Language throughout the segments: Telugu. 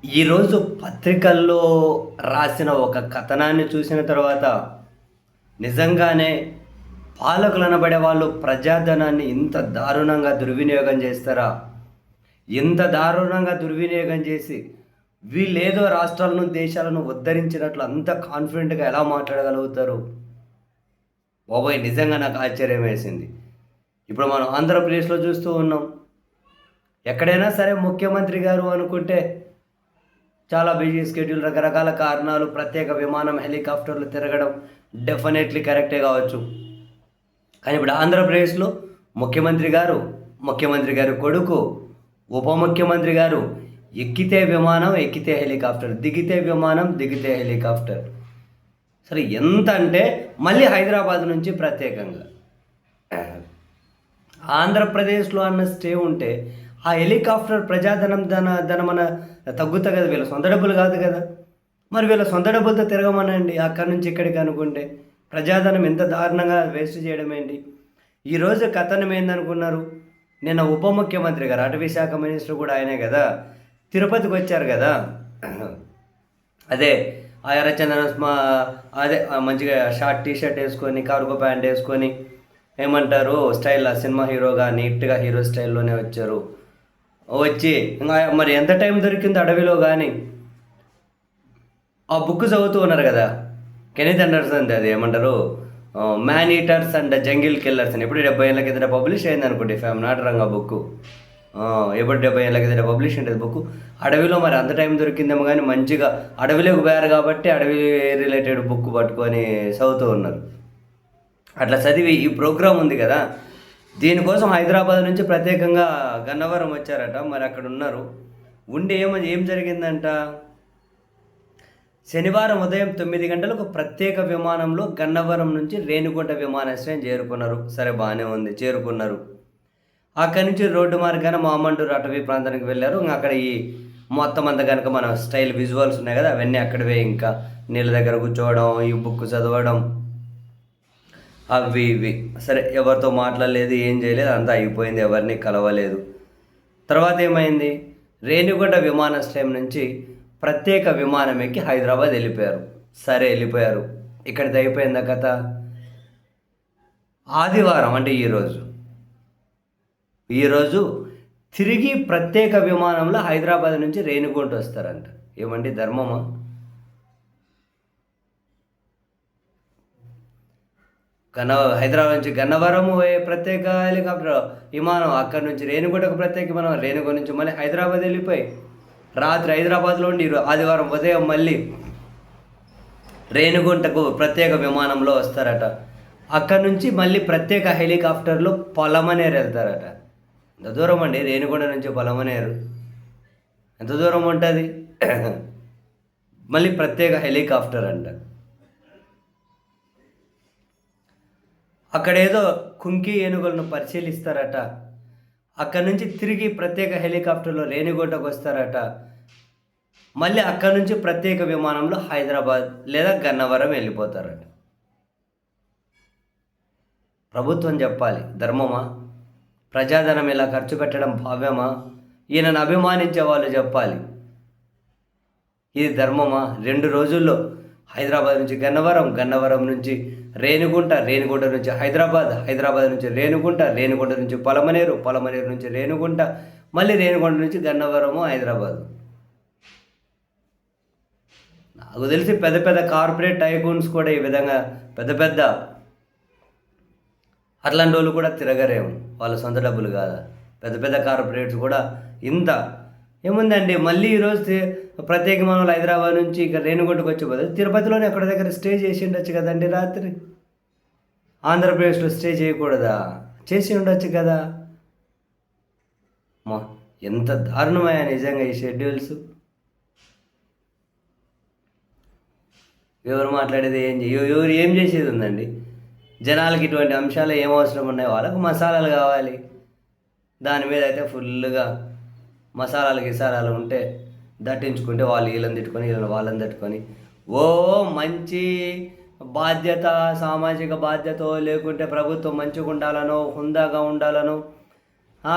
ఈరోజు పత్రికల్లో రాసిన ఒక కథనాన్ని చూసిన తర్వాత నిజంగానే పాలకులు అనబడే వాళ్ళు ప్రజాధనాన్ని ఇంత దారుణంగా దుర్వినియోగం చేస్తారా? ఇంత దారుణంగా దుర్వినియోగం చేసి వీళ్ళేదో రాష్ట్రాలను, దేశాలను ఉద్ధరించినట్లు అంత కాన్ఫిడెంట్‌గా ఎలా మాట్లాడగలుగుతారు? బాబోయ్! నిజంగా నాకు ఆశ్చర్యం వేసింది. ఇప్పుడు మనం ఆంధ్రప్రదేశ్‌లో చూస్తూ ఉన్నాం. ఎక్కడైనా సరే ముఖ్యమంత్రి గారు అనుకుంటే చాలా బిజీ షెడ్యూల్, రకరకాల కారణాలు, ప్రత్యేక విమానం, హెలికాప్టర్లు తిరగడం డెఫినెట్‌లీ కరెక్టే కావచ్చు. కానీ ఇప్పుడు ఆంధ్రప్రదేశ్‌లో ముఖ్యమంత్రి గారు, ముఖ్యమంత్రి గారి కొడుకు, ఉప ముఖ్యమంత్రి గారు ఎక్కితే విమానం, ఎక్కితే హెలికాప్టర్, దిగితే విమానం, దిగితే హెలికాప్టర్. సరే ఎంత అంటే మళ్ళీ హైదరాబాద్ నుంచి ప్రత్యేకంగా. ఆంధ్రప్రదేశ్‌లో అన్న స్టే ఉంటే ఆ హెలికాప్టర్ ప్రజాధనం ధనమన తగ్గుతా కదా! వీళ్ళ సొంత డబ్బులు కాదు కదా! మరి వీళ్ళ సొంత డబ్బులతో తిరగమనండి అక్కడి నుంచి ఇక్కడికి అనుకుంటే. ప్రజాధనం ఎంత దారుణంగా వేస్ట్ చేయడం ఏంటి? ఈరోజు కథనం ఏందనుకున్నారు? నిన్న ఉప ముఖ్యమంత్రి గారు, అటవీ శాఖ మినిస్టర్ కూడా ఆయనే కదా! తిరుపతికి వచ్చారు కదా! అదే ఆ ఎర్రచందనం అదే మంచిగా షార్ట్ టీ షర్ట్ వేసుకొని, కార్గో ప్యాంట్ వేసుకొని ఏమంటారు స్టైల్ సినిమా హీరోగా నీట్‌గా హీరో స్టైల్‌లోనే వచ్చారు. వచ్చి ఇంగా మరి ఎంత టైం దొరికిందో అడవిలో గాని, ఆ బుక్ చదువుతూ ఉన్నారు గదా! కెనెత్ అండర్సన్‌ది అది ఏమంటారు 'man eaters and jungle killers' అని ఎప్పుడు 70 ఏళ్ల కిందట పబ్లిష్ అయిందనుకుంటా if I am not wrong ఆ బుక్కు. ఎప్పుడు 70 ఏళ్ల కిందట పబ్లిష్ అయింటది బుక్కు. అడవిలో మరి అంత టైం దొరికిందేమో గానీ మంచిగా అడవిలోకి పోయారు గాబట్టి అడవి రిలేటెడ్ బుక్ పట్టుకొని చదువుతూ ఉన్నారు. అట్లా చదివి ఈ ప్రోగ్రామ్ ఉంది గదా! దీనికోసం హైదరాబాద్ నుంచి ప్రత్యేకంగా గన్నవరం వచ్చారట. మరి అక్కడున్నారు. ఉండి ఏం జరిగిందంట, శనివారం ఉదయం 9 గంటలకు ప్రత్యేక విమానంలో గన్నవరం నుంచి రేణిగుంట విమానాశ్రయం చేరుకున్నారు. సరే బానే ఉంది. చేరుకున్నారు. అక్కడి నుంచి రోడ్డు మార్గాన మామండూరు అటవీ ప్రాంతానికి వెళ్లారు. ఇంగ అక్కడ ఈ మొత్తం అంతా గనక మన స్టైల్ విజువల్స్ ఉన్నాయి గదా! అవన్నీ అక్కడివే ఇంకా. నీళ్ళ దగ్గర కూర్చోవడం, ఈ బుక్ చదవడం అవి ఇవి. సరే ఎవరితో మాట్లాడలేదు, ఏం చేయలేదు. అంతా అయిపోయింది. ఎవరిని కలవలేదు. తర్వాత ఏమైంది? రేణిగుంట విమానాశ్రయం నుంచి ప్రత్యేక విమానం ఎక్కి హైదరాబాద్ వెళ్ళిపోయారు. సరే వెళ్ళిపోయారు. ఇక్కడితో అయిపోయిందా కథ? ఆదివారం అంటే ఈరోజు తిరిగి ప్రత్యేక విమానంలో హైదరాబాద్ నుంచి రేణిగుంట వస్తారంట. ఏమండి ధర్మమా? హైదరాబాద్ నుంచి గన్నవరము ప్రత్యేక హెలికాప్టర్ విమానం, అక్కడి నుంచి రేణిగుంటకు ప్రత్యేక విమానం, రేణిగుంట నుంచి మళ్ళీ హైదరాబాద్ వెళ్ళిపోయి రాత్రి హైదరాబాద్లో ఉండి ఆదివారం ఉదయం మళ్ళీ రేణిగుంటకు ప్రత్యేక విమానంలో వస్తారట. అక్కడి నుంచి మళ్ళీ ప్రత్యేక హెలికాప్టర్లో పొలమనేరు వెళ్తారట. ఎంత దూరం అండి రేణిగుంట నుంచి పొలమనేరు? ఎంత దూరం ఉంటుంది? మళ్ళీ ప్రత్యేక హెలికాప్టర్ అంట. అక్కడేదో కుంకి ఏనుగులను పరిశీలిస్తారట. అక్కడి నుంచి తిరిగి ప్రత్యేక హెలికాప్టర్లో రేణిగుంటకు వస్తారట. మళ్ళీ అక్కడి నుంచి ప్రత్యేక విమానంలో హైదరాబాద్ లేదా గన్నవరం వెళ్ళిపోతారట. ప్రభుత్వం చెప్పాలి ధర్మమా? ప్రజాధనం ఇలా ఖర్చు పెట్టడం భావ్యమా? ఈయనను అభిమానించే వాళ్ళు చెప్పాలి ఇది ధర్మమా? 2 రోజుల్లో హైదరాబాద్ నుంచి గన్నవరం, గన్నవరం నుంచి రేణిగుంట, రేణిగుంట నుంచి హైదరాబాద్, హైదరాబాద్ నుంచి రేణిగుంట, రేణిగుంట నుంచి పొలమనేరు, పొలమనేరు నుంచి రేణిగుంట, మళ్ళీ రేణిగుంట నుంచి గన్నవరము హైదరాబాద్. నాకు తెలిసి పెద్ద పెద్ద కార్పొరేట్ టైకూన్స్ కూడా ఈ విధంగా పెద్ద పెద్ద అట్లాంటి వాళ్ళు కూడా తిరగరేమో. వాళ్ళ సొంత డబ్బులు కాదా? పెద్ద పెద్ద కార్పొరేట్స్ కూడా ఇంత ఏముందండి. మళ్ళీ ఈరోజు ప్రత్యేక విమానంలో హైదరాబాద్ నుంచి ఇక రేణిగుంటకు వచ్చే బదులు తిరుపతిలోనే ఎక్కడ దగ్గర స్టే చేసి ఉండొచ్చు కదండి రాత్రి. ఆంధ్రప్రదేశ్లో స్టే చేయకూడదా? చేసి ఉండొచ్చు కదా. మా ఎంత దారుణమయ్యా నిజంగా ఈ షెడ్యూల్స్. ఎవరు మాట్లాడేది ఎవరు ఏం చేసేది ఉందండి? జనాలకి ఇటువంటి అంశాలు ఏం అవసరం ఉన్నాయి? వాళ్ళకు మసాలాలు కావాలి. దాని మీద అయితే ఫుల్గా మసాలాలు గిసాలాలు ఉంటే దట్టించుకుంటే వాళ్ళు వీళ్ళని తిట్టుకొని వీళ్ళని వాళ్ళని తట్టుకొని ఓ మంచి బాధ్యత, సామాజిక బాధ్యత, లేకుంటే ప్రభుత్వం మంచిగా ఉండాలనో, హుందాగా ఉండాలనో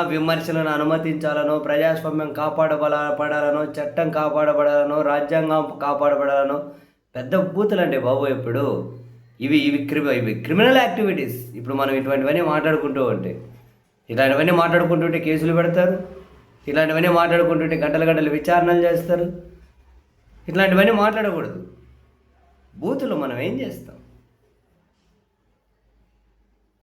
విమర్శలను అనుమతించాలనో, ప్రజాస్వామ్యం కాపాడబడాలనో, చట్టం కాపాడబడాలనో, రాజ్యాంగం కాపాడబడాలనో పెద్ద బూతులండి బాబు ఇప్పుడు. ఇవి క్రిమినల్ యాక్టివిటీస్. ఇప్పుడు మనం ఇటువంటివన్నీ మాట్లాడుకుంటుంటే కేసులు పెడతారు. ఇలాంటివన్నీ మాట్లాడుకుంటుంటే గంటల గంటలు విచారణలు చేస్తారు. ఇట్లాంటివన్నీ మాట్లాడకూడదు. బూతులు మనం ఏం చేస్తాం?